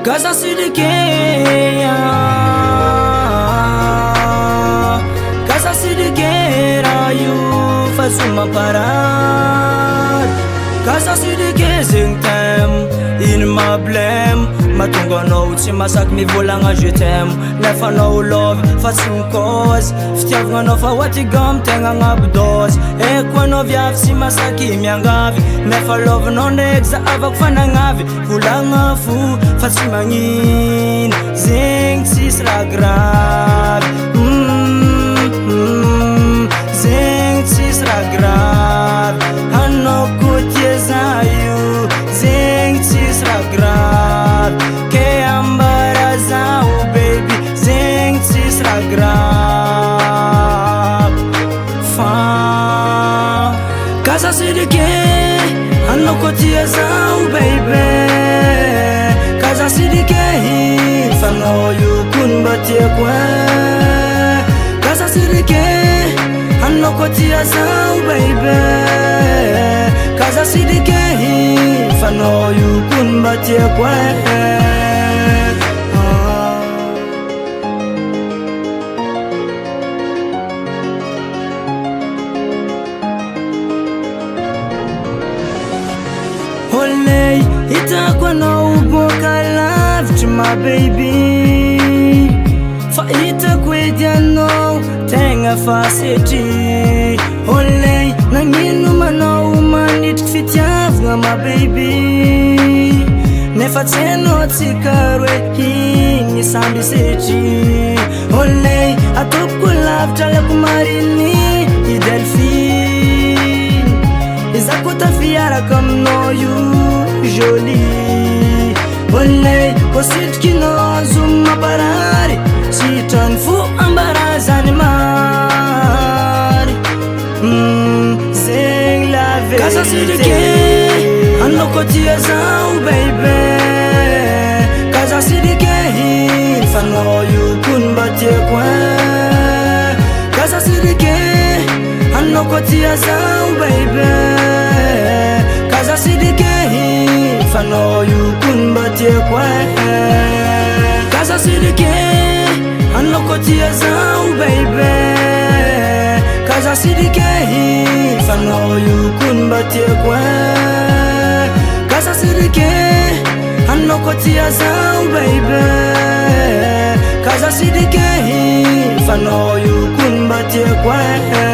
Cause asitriky, cause asitriky raha io fa zoma parady. Cause asitriky zegny t'aime, ino mablème mahatonga anao tsy masaky mivolagna je t'aime. Nefa anao love fa tsy mikôzy, fitiavagna anao fa ohatigam tegna agnabo dôzy. Eko anao viavy sy masaky miangavy, nefa lovenao ndraiky zahavako fanagnavy. Volagna fo fa tsy magnino, zegny tsisy raha gravy. Zegny tsisy raha gravy, anao koa tia za io, zegny tsisy raha gravy. Ke ambara zaho baby, zegny tsisy raha gravy. Fa cause asitriky, anao koa tia zaho baby. Cause asitriky, fa anao io koa mba tiako e. Cause asitriky, anao koa tia zaho baby. Cause asitriky, fa anao io koa mba tiako e. Olay, hitako anao boka lavitry my baby. Fa hitako edy anao tegna fa setry. Olay, nagnino manao manitriky fitiavagna my baby. Nefa tsy hainao tsika roe igny samby setry. Olay, ataoko lavitra alako mariny i Delphine. Izako tafiaraka aminao io joli. Olay, koa sitrikinao zoma parary, sitrany fo ambarazany mary. Zegny la vérité. Cause asitriky, anao koa tia zaho baby. Cause asitriky, fa anao io koa mba tiako e. Cause asitriky, anao koa tia zaho baby. Cause asitriky, fa anao io koa mba tiako e. Cause asitriky, anao koa tia zaho baby. Cause asitriky, fa anao io koa mba tiako e. Cause asitriky, anao koa tia zaho baby. Cause asitriky, fa anao io koa mba tiako e.